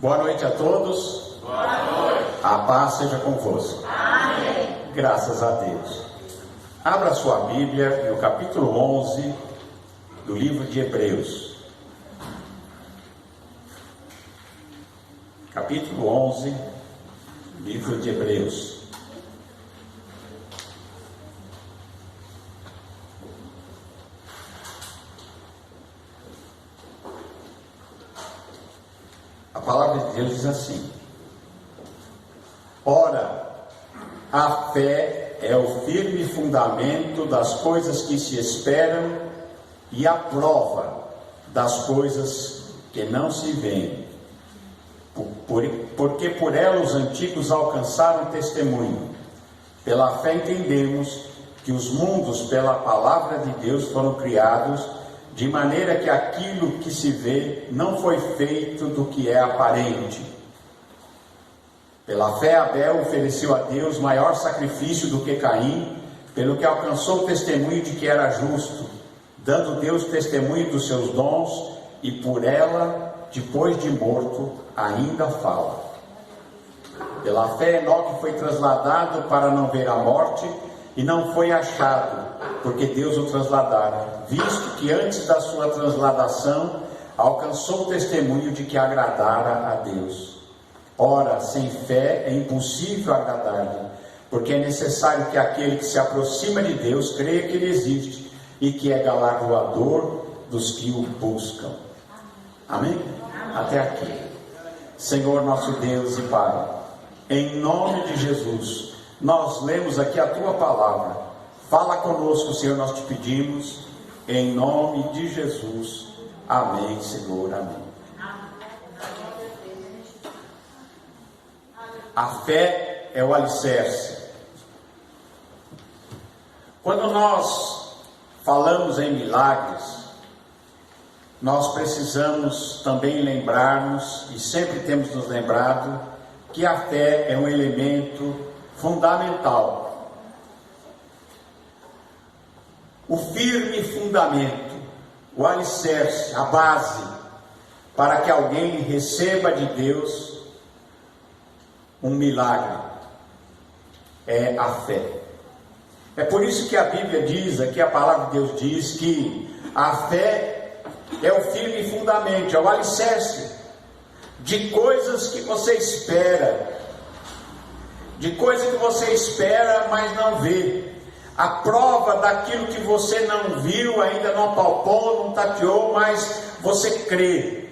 Boa noite a todos. Boa noite. A paz seja convosco. Amém. Graças a Deus. Abra sua Bíblia no capítulo 11 do livro de Hebreus. Capítulo 11, livro de Hebreus. A palavra de Deus diz assim: ora, a fé é o firme fundamento das coisas que se esperam e a prova das coisas que não se veem. Porque por ela os antigos alcançaram testemunho. Pela fé entendemos que os mundos pela palavra de Deus foram criados, de maneira que aquilo que se vê não foi feito do que é aparente. Pela fé Abel ofereceu a Deus maior sacrifício do que Caim, pelo que alcançou o testemunho de que era justo, dando Deus testemunho dos seus dons, e por ela, depois de morto, ainda fala. Pela fé Enoque foi trasladado para não ver a morte, e não foi achado, porque Deus o trasladara, visto que antes da sua transladação alcançou o testemunho de que agradara a Deus. Ora, sem fé é impossível agradar-lhe, porque é necessário que aquele que se aproxima de Deus creia que ele existe e que é galardoador dos que o buscam. Amém? Até aqui. Senhor nosso Deus e Pai, em nome de Jesus, nós lemos aqui a Tua palavra. Fala conosco, Senhor, nós te pedimos, em nome de Jesus. Amém, Senhor, amém. A fé é o alicerce. Quando nós falamos em milagres, nós precisamos também lembrarmos, e sempre temos nos lembrado, que a fé é um elemento fundamental. O firme fundamento, o alicerce, a base, para que alguém receba de Deus um milagre, é a fé. É por isso que a Bíblia diz, aqui a palavra de Deus diz que a fé é o firme fundamento, é o alicerce de coisas que você espera, de coisas que você espera, mas não vê. A prova daquilo que você não viu, ainda não palpou, não tateou, mas você crê.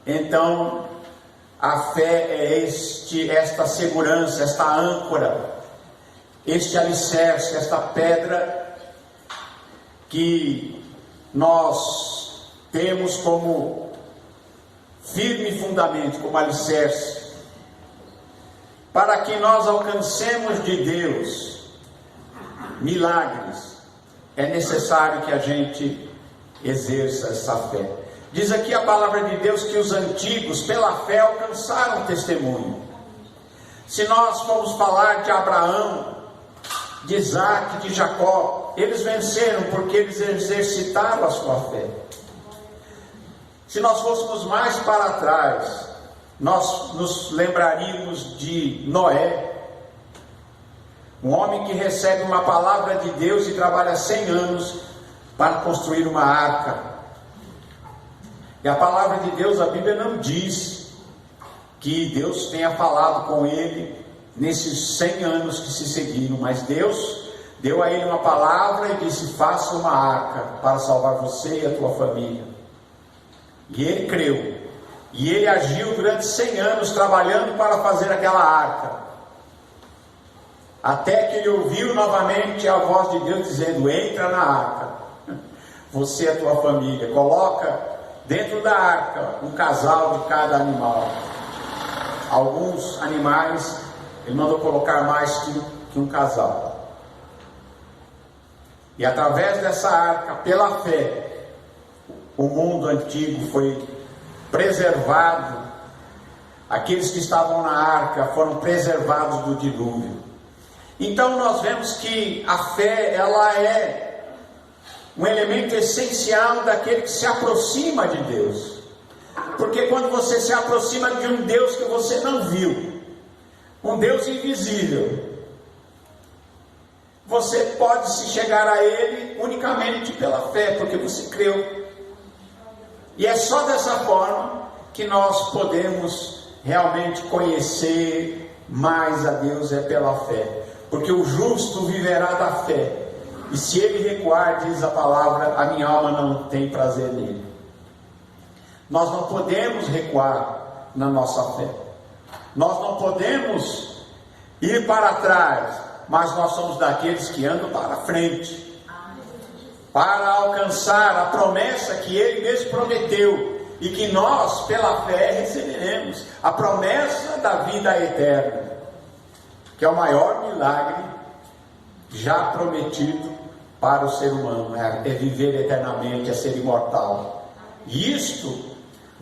Então, a fé é esta segurança, esta âncora, este alicerce, esta pedra que nós temos como firme fundamento, como alicerce, para que nós alcancemos de Deus milagres. É necessário que a gente exerça essa fé. Diz aqui a palavra de Deus que os antigos, pela fé, alcançaram testemunho. Se nós formos falar de Abraão, de Isaac, de Jacó, eles venceram porque eles exercitaram a sua fé. Se nós fôssemos mais para trás, nós nos lembraríamos de Noé, um homem que recebe uma palavra de Deus e trabalha 100 anos para construir uma arca. E a palavra de Deus, a Bíblia não diz que Deus tenha falado com ele nesses 100 anos que se seguiram, mas Deus deu a ele uma palavra e disse: faça uma arca para salvar você e a tua família. E ele creu, e ele agiu durante 100 anos trabalhando para fazer aquela arca, até que ele ouviu novamente a voz de Deus dizendo: entra na arca, você e a tua família, coloca dentro da arca um casal de cada animal. Alguns animais ele mandou colocar mais que um casal. E através dessa arca, pela fé, o mundo antigo foi preservado. Aqueles que estavam na arca foram preservados do dilúvio. Então nós vemos que a fé, ela é um elemento essencial daquele que se aproxima de Deus. Porque Porque quando você se aproxima de um Deus que você não viu, um Deus invisível, você pode se chegar a Ele unicamente pela fé, porque você creu. E é só dessa forma que nós podemos realmente conhecer mais a Deus, é pela fé. Porque o justo viverá da fé. E se ele recuar, diz a palavra, a minha alma não tem prazer nele. Nós não podemos recuar na nossa fé. Nós não podemos ir para trás, mas nós somos daqueles que andam para frente, para alcançar a promessa que Ele mesmo prometeu, e que nós, pela fé, receberemos, a promessa da vida eterna, que é o maior milagre já prometido para o ser humano, é viver eternamente, é ser imortal. E isto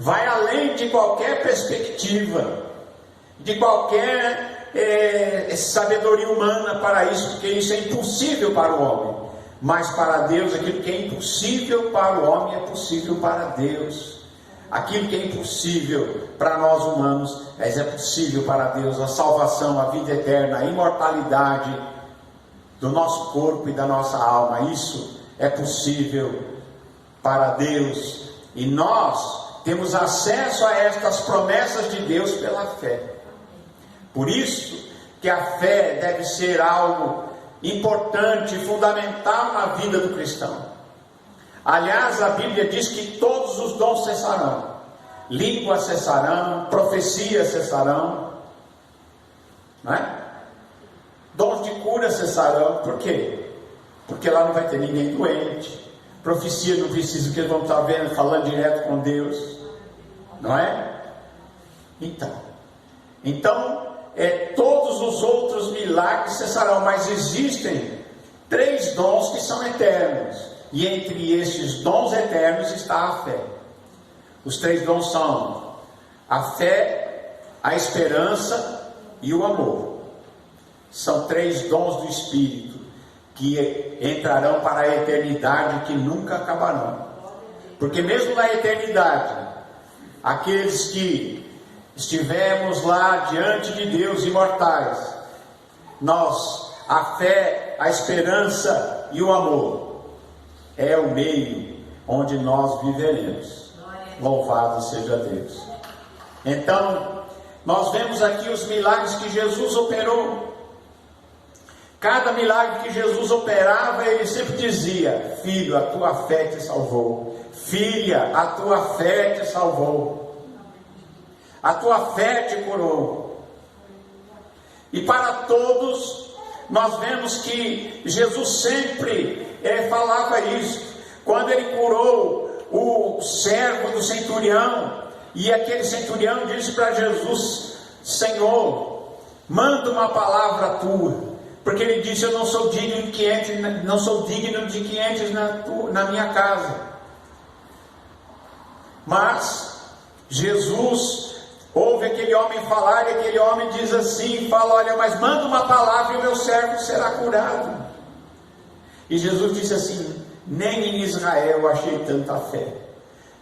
vai além de qualquer perspectiva, de qualquer sabedoria humana para isso, porque isso é impossível para o homem. Mas para Deus, aquilo que é impossível para o homem é possível para Deus. Aquilo que é impossível para nós humanos é possível para Deus. A salvação, a vida eterna, a imortalidade do nosso corpo e da nossa alma, isso é possível para Deus. E nós temos acesso a estas promessas de Deus pela fé. Por isso que a fé deve ser algo importante, fundamental na vida do cristão. Aliás, a Bíblia diz que todos os dons cessarão. Línguas cessarão, profecias cessarão, não é? Dons de cura cessarão. Por quê? Porque lá não vai ter ninguém doente. Profecia não precisa, que eles vão estar vendo, falando direto com Deus, não é? Então, todos os outros milagres cessarão, mas existem 3 dons que são eternos, e entre esses dons eternos está a fé. Os 3 dons são a fé, a esperança e o amor. São 3 dons do Espírito que entrarão para a eternidade, que nunca acabarão. Porque mesmo na eternidade, aqueles que estivemos lá diante de Deus, imortais, a fé, a esperança e o amor é o meio onde nós viveremos. Louvado seja Deus. Então, nós vemos aqui os milagres que Jesus operou. Cada milagre que Jesus operava, ele sempre dizia: filho, a tua fé te salvou. Filha, a tua fé te salvou. A tua fé te curou. E para todos, nós vemos que Jesus sempre falava isso. Quando ele curou o servo do centurião, e aquele centurião disse para Jesus: Senhor, manda uma palavra tua. Porque ele disse: eu não sou digno de que entres na minha casa. Mas Jesus ouve aquele homem falar, e aquele homem diz assim, fala: olha, mas manda uma palavra e o meu servo será curado. E Jesus disse assim: nem em Israel achei tanta fé.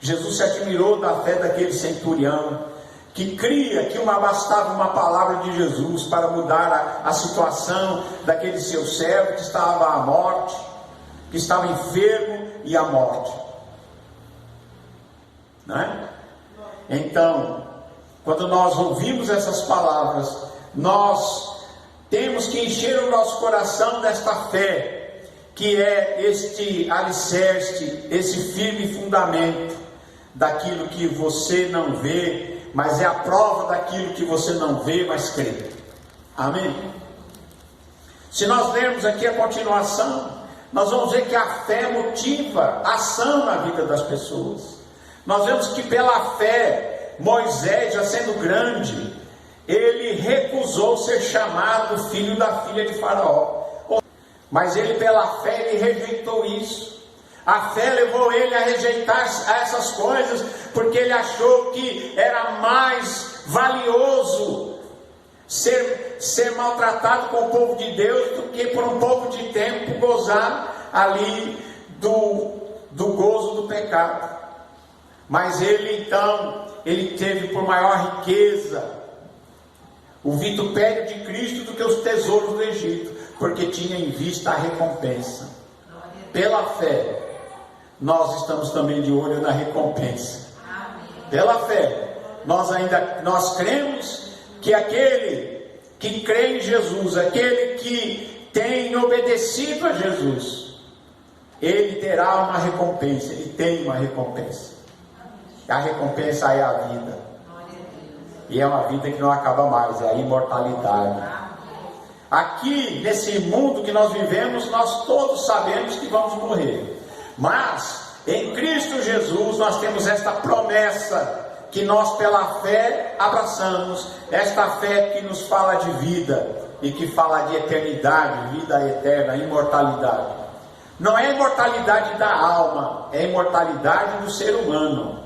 Jesus se admirou da fé daquele centurião, que cria que bastava uma palavra de Jesus para mudar a situação daquele seu servo que estava à morte, que estava enfermo e à morte, não é? Então, quando nós ouvimos essas palavras, nós temos que encher o nosso coração desta fé, que é este alicerce, esse firme fundamento daquilo que você não vê, mas é a prova daquilo que você não vê, mas crê. Amém? Se nós lermos aqui a continuação, nós vamos ver que a fé motiva a ação na vida das pessoas. Nós vemos que pela fé, Moisés, já sendo grande, ele recusou ser chamado filho da filha de Faraó. Mas ele, pela fé, ele rejeitou isso. A fé levou ele a rejeitar essas coisas, porque ele achou que era mais valioso ser maltratado com o povo de Deus do que por um pouco de tempo gozar ali do gozo do pecado. Mas ele então, ele teve por maior riqueza o vitupério de Cristo do que os tesouros do Egito, porque tinha em vista a recompensa. Pela fé, nós estamos também de olho na recompensa. Pela fé, nós cremos que aquele que crê em Jesus, aquele que tem obedecido a Jesus, ele terá uma recompensa, ele tem uma recompensa. A recompensa é a vida. E é uma vida que não acaba mais, é a imortalidade. Aqui, nesse mundo que nós vivemos, nós todos sabemos que vamos morrer. Mas, em Cristo Jesus, nós temos esta promessa que nós pela fé abraçamos. Esta fé que nos fala de vida e que fala de eternidade, vida eterna, imortalidade. Não é a imortalidade da alma, é a imortalidade do ser humano.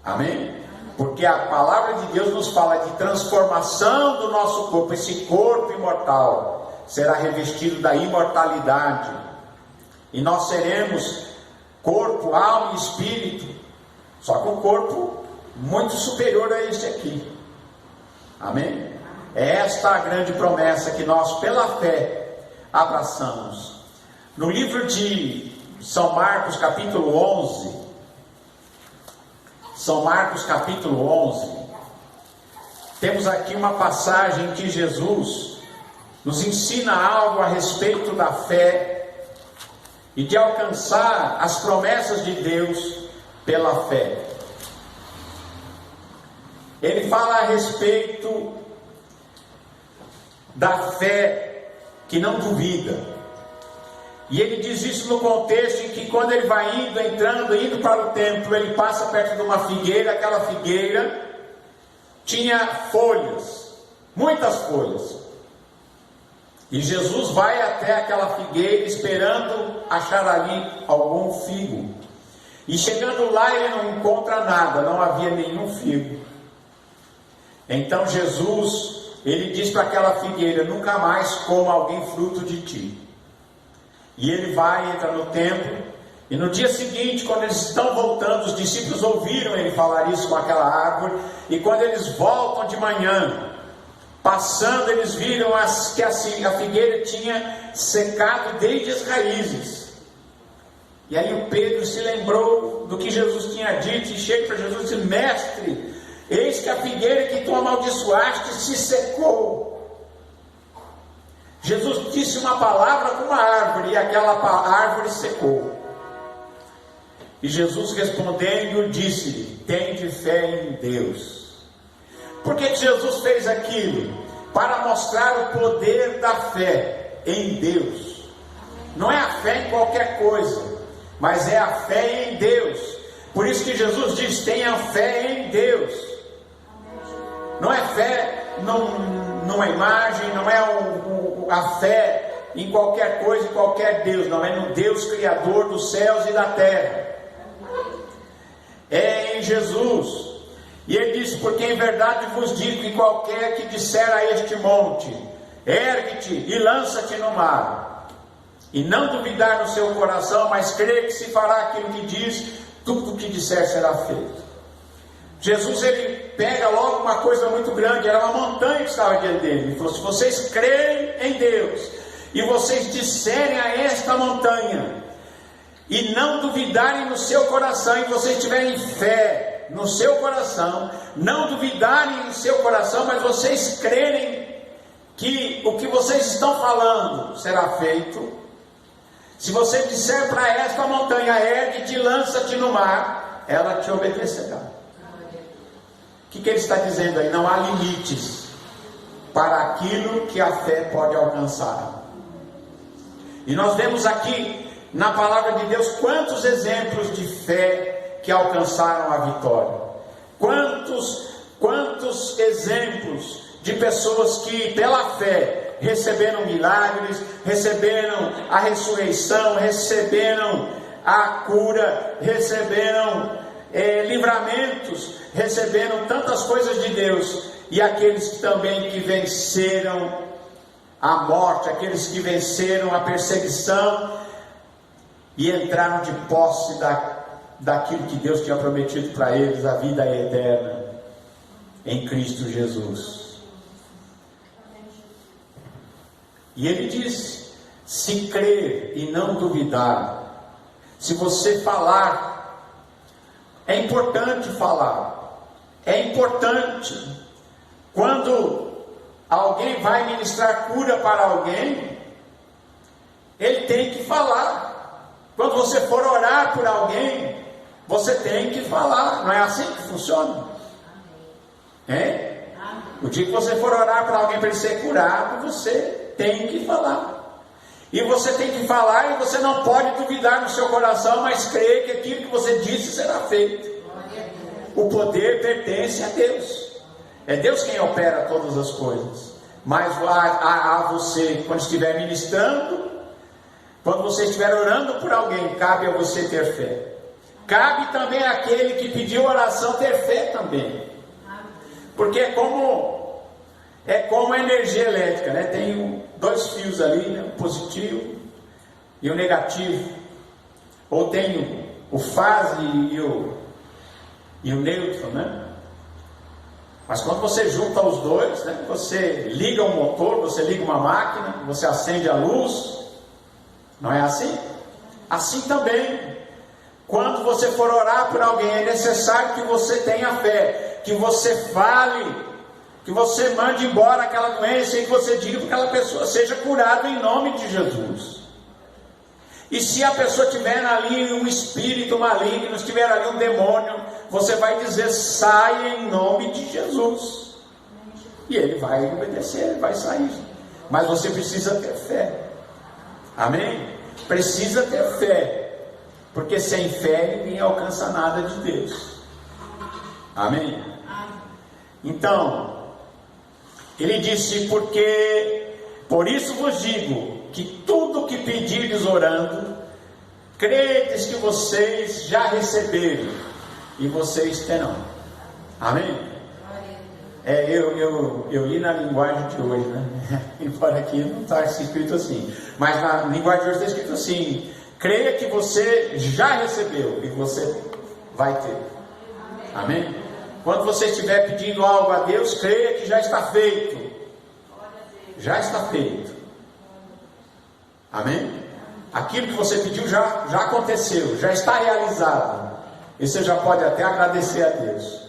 Amém? Porque a palavra de Deus nos fala de transformação do nosso corpo. Esse corpo imortal será revestido da imortalidade. E nós seremos corpo, alma e espírito. Só que um corpo muito superior a este aqui. Amém? É esta a grande promessa que nós, pela fé, abraçamos. No livro de São Marcos, capítulo 11... São Marcos capítulo 11, temos aqui uma passagem que Jesus nos ensina algo a respeito da fé e de alcançar as promessas de Deus pela fé. Ele fala a respeito da fé que não duvida. E ele diz isso no contexto em que quando ele vai indo para o templo, ele passa perto de uma figueira. Aquela figueira tinha folhas, muitas folhas. E Jesus vai até aquela figueira esperando achar ali algum figo. E chegando lá ele não encontra nada, não havia nenhum figo. Então Jesus, ele diz para aquela figueira: nunca mais coma alguém fruto de ti. E ele vai, entra no templo, e no dia seguinte, quando eles estão voltando, os discípulos ouviram ele falar isso com aquela árvore, e quando eles voltam de manhã, passando, eles viram que a figueira tinha secado desde as raízes. E aí o Pedro se lembrou do que Jesus tinha dito, e chega para Jesus e diz: mestre, eis que a figueira que tu amaldiçoaste se secou. Jesus disse uma palavra com uma árvore, e aquela árvore secou. E Jesus respondendo disse-lhe: tende fé em Deus. Por que Jesus fez aquilo? Para mostrar o poder da fé em Deus. Não é a fé em qualquer coisa, mas é a fé em Deus. Por isso que Jesus diz: tenha fé em Deus. Não é fé numa imagem, não é a fé em qualquer coisa, em qualquer Deus, não, é no Deus Criador dos céus e da terra, é em Jesus. E ele disse: porque em verdade vos digo que qualquer que disser a este monte, ergue-te e lança-te no mar, e não duvidar no seu coração, mas crer que se fará aquilo que diz, tudo o que disser será feito. Jesus, ele pega logo uma coisa muito grande, era uma montanha que estava diante dele. Ele falou: se vocês crerem em Deus, e vocês disserem a esta montanha, e não duvidarem no seu coração, e vocês tiverem fé no seu coração, não duvidarem no seu coração, mas vocês crerem que o que vocês estão falando será feito. Se você disser para esta montanha, ergue-te, lança-te no mar, ela te obedecerá. O que ele está dizendo aí? Não há limites para aquilo que a fé pode alcançar. E nós vemos aqui na palavra de Deus quantos exemplos de fé que alcançaram a vitória. Quantos exemplos de pessoas que pela fé receberam milagres, receberam a ressurreição, receberam a cura, receberam livramentos, receberam tantas coisas de Deus. E aqueles também que venceram a morte, aqueles que venceram a perseguição e entraram de posse daquilo que Deus tinha prometido para eles, a vida eterna em Cristo Jesus. E ele disse: se crer e não duvidar, se você falar, é importante falar, é importante. Quando alguém vai ministrar cura para alguém, ele tem que falar. Quando você for orar por alguém, você tem que falar. Não é assim que funciona? O dia que você for orar para alguém para ele ser curado, você tem que falar. E você tem que falar, e você não pode duvidar no seu coração, mas crer que aquilo que você disse será feito. O poder pertence a Deus. É Deus quem opera todas as coisas. Mas a você, quando estiver ministrando, quando você estiver orando por alguém, cabe a você ter fé. Cabe também àquele que pediu oração ter fé também. Porque é como a energia elétrica, né? Tem dois fios ali, né? O positivo e o negativo. Ou tem o fase e o neutro, né? Mas quando você junta os dois, né? Você liga um motor, você liga uma máquina, você acende a luz. Não é assim? Assim também, quando você for orar por alguém, é necessário que você tenha fé, que você fale, que você mande embora aquela doença e que você diga para aquela pessoa seja curada em nome de Jesus. E se a pessoa tiver ali um espírito maligno, se tiver ali um demônio, você vai dizer: saia em nome de Jesus. E ele vai obedecer, ele vai sair. Mas você precisa ter fé. Amém? Precisa ter fé, porque sem fé ninguém alcança nada de Deus. Amém? Então, ele disse: por isso vos digo, que tudo que pedirdes orando, credes que vocês já receberam, e vocês terão. Amém? Eu li na linguagem de hoje, né? Embora aqui não está escrito assim, mas na linguagem de hoje está escrito assim: creia que você já recebeu e você vai ter. Amém? Quando você estiver pedindo algo a Deus, creia que já está feito. Já está feito. Amém? Aquilo que você pediu já aconteceu, já está realizado. E você já pode até agradecer a Deus.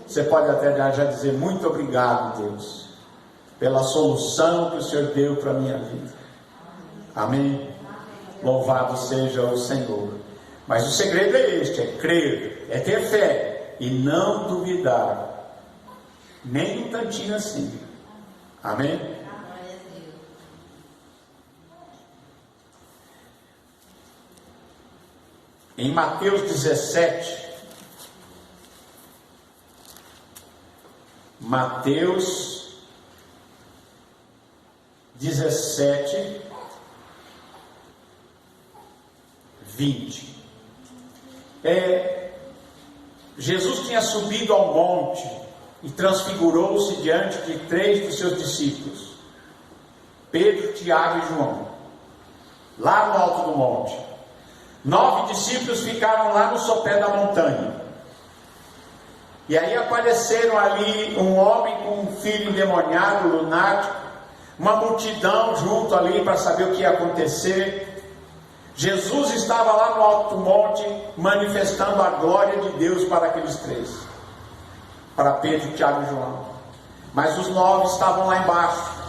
Você pode até já dizer: muito obrigado, Deus, pela solução que o Senhor deu para a minha vida. Amém? Louvado seja o Senhor. Mas o segredo é este: é crer, é ter fé e não duvidar, nem um tantinho assim. Amém? Em Mateus 17, Mateus 17, 20. Jesus tinha subido ao monte e transfigurou-se diante de 3 dos seus discípulos, Pedro, Tiago e João, lá no alto do monte. 9 discípulos ficaram lá no sopé da montanha. E aí apareceram ali um homem com um filho endemoniado, lunático, uma multidão junto ali para saber o que ia acontecer. Jesus estava lá no alto do monte manifestando a glória de Deus para aqueles 3, para Pedro, Tiago e João. Mas os 9 estavam lá embaixo.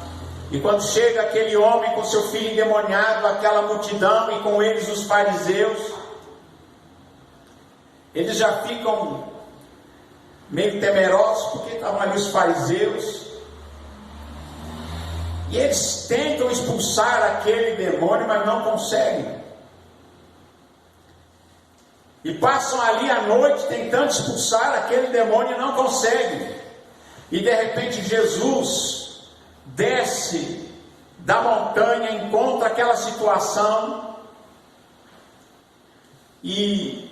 E quando chega aquele homem com seu filho endemoniado, aquela multidão e com eles os fariseus, eles já ficam meio temerosos, porque estavam ali os fariseus, e eles tentam expulsar aquele demônio, mas não conseguem. E passam ali a noite tentando expulsar aquele demônio e não conseguem. E de repente Jesus desce da montanha, encontra aquela situação, e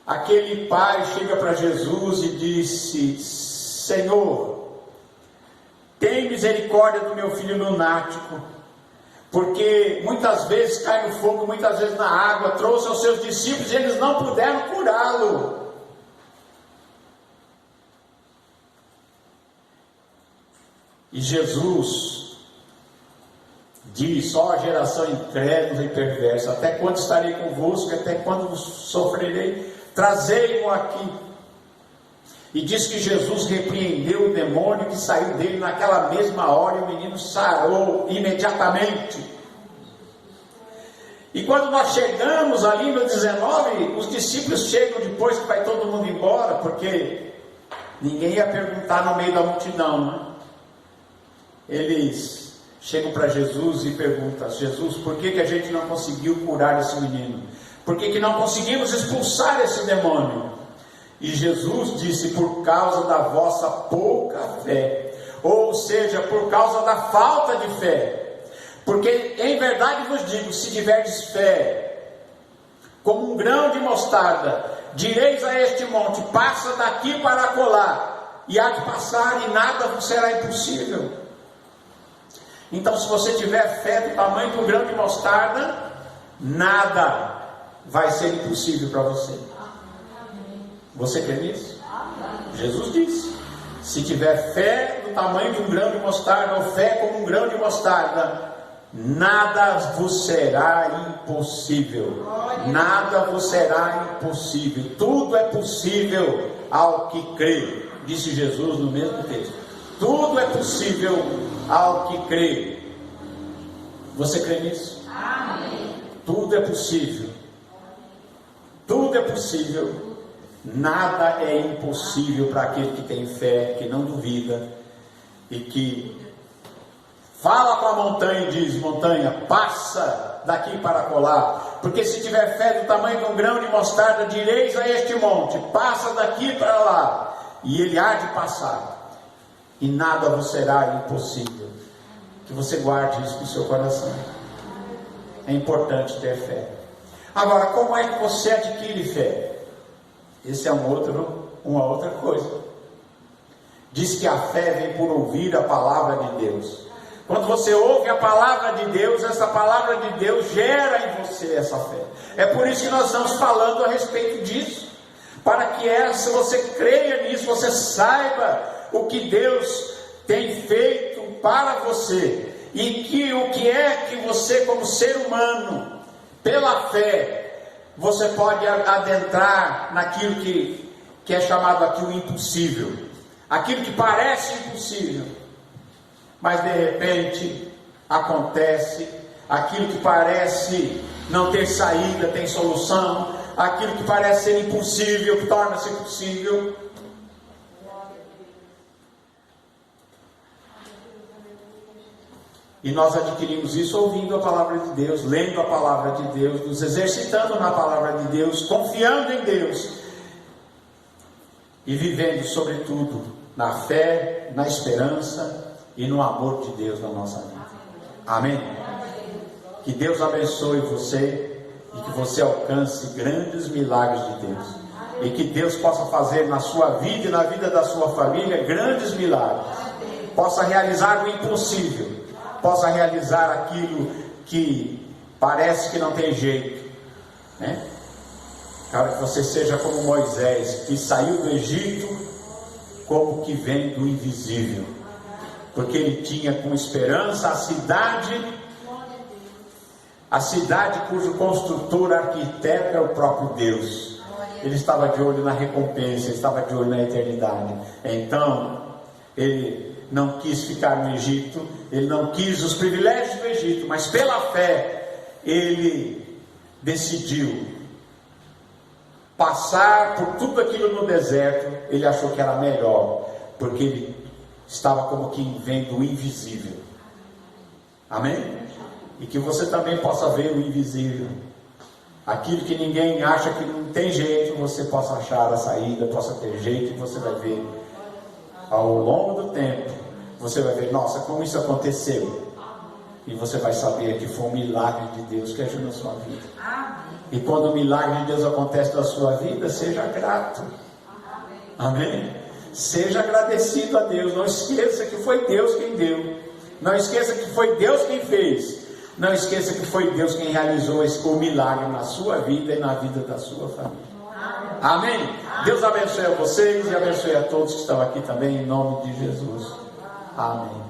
aquele pai chega para Jesus e disse: Senhor, tem misericórdia do meu filho lunático, porque muitas vezes cai no fogo, muitas vezes na água, trouxe aos seus discípulos e eles não puderam curá-lo. E Jesus diz: ó geração incrédula e perversa, até quando estarei convosco, até quando sofrerei? Trazei-o aqui. E diz que Jesus repreendeu o demônio que saiu dele naquela mesma hora, e o menino sarou imediatamente. E quando nós chegamos ali no 19, os discípulos chegam depois que vai todo mundo embora, porque ninguém ia perguntar no meio da multidão, né? Eles chegam para Jesus e perguntam: Jesus, por que a gente não conseguiu curar esse menino? Por que não conseguimos expulsar esse demônio? E Jesus disse: por causa da vossa pouca fé, ou seja, por causa da falta de fé. Porque em verdade vos digo, se tiverdes fé como um grão de mostarda, direis a este monte: passa daqui para acolá, e há de passar, e nada vos será impossível. Então, se você tiver fé do tamanho de um grão de mostarda, nada vai ser impossível para você. Você crê nisso? Jesus disse: se tiver fé do tamanho de um grão de mostarda, ou fé como um grão de mostarda, nada vos será impossível. Nada vos será impossível. Tudo é possível ao que crê, disse Jesus no mesmo texto. Tudo é possível ao que crê. Você crê nisso? Amém. Tudo é possível. Tudo é possível. Nada é impossível para aquele que tem fé, que não duvida e que fala com a montanha e diz: montanha, passa daqui para colar. Porque se tiver fé do tamanho de um grão de mostarda, direis a este monte: passa daqui para lá, e ele há de passar. E nada vos será impossível. Que você guarde isso no seu coração. É importante ter fé. Agora, como é que você adquire fé? Esse é uma outra coisa. Diz que a fé vem por ouvir a palavra de Deus. Quando você ouve a palavra de Deus, essa palavra de Deus gera em você essa fé. É por isso que nós estamos falando a respeito disso. Para que se você creia nisso, você saiba o que Deus tem feito para você, e que o que é que você, como ser humano, pela fé, você pode adentrar naquilo que é chamado aqui o impossível, aquilo que parece impossível, mas de repente acontece. Aquilo que parece não ter saída tem solução, aquilo que parece ser impossível torna-se possível. E nós adquirimos isso ouvindo a palavra de Deus, lendo a palavra de Deus, nos exercitando na palavra de Deus, confiando em Deus e vivendo sobretudo na fé, na esperança e no amor de Deus na nossa vida. Amém? Que Deus abençoe você e que você alcance grandes milagres de Deus. E que Deus possa fazer na sua vida e na vida da sua família grandes milagres. Possa realizar o impossível. Possa realizar aquilo que parece que não tem jeito, né? Cara, que você seja como Moisés, que saiu do Egito como que vem do invisível, porque ele tinha com esperança a cidade cujo construtor, arquiteto é o próprio Deus. Ele estava de olho na recompensa, estava de olho na eternidade. Então ele não quis ficar no Egito, ele não quis os privilégios do Egito, mas pela fé ele decidiu passar por tudo aquilo no deserto. Ele achou que era melhor, porque ele estava como quem vem do invisível. Amém? E que você também possa ver o invisível, aquilo que ninguém acha que não tem jeito, você possa achar a saída, possa ter jeito, e você vai ver ao longo do tempo. Você vai ver: nossa, como isso aconteceu? E você vai saber que foi um milagre de Deus que agiu na sua vida. E quando o milagre de Deus acontece na sua vida, seja grato. Amém? Seja agradecido a Deus. Não esqueça que foi Deus quem deu. Não esqueça que foi Deus quem fez. Não esqueça que foi Deus quem realizou o milagre na sua vida e na vida da sua família. Amém? Deus abençoe a vocês e abençoe a todos que estão aqui também, em nome de Jesus. Amém.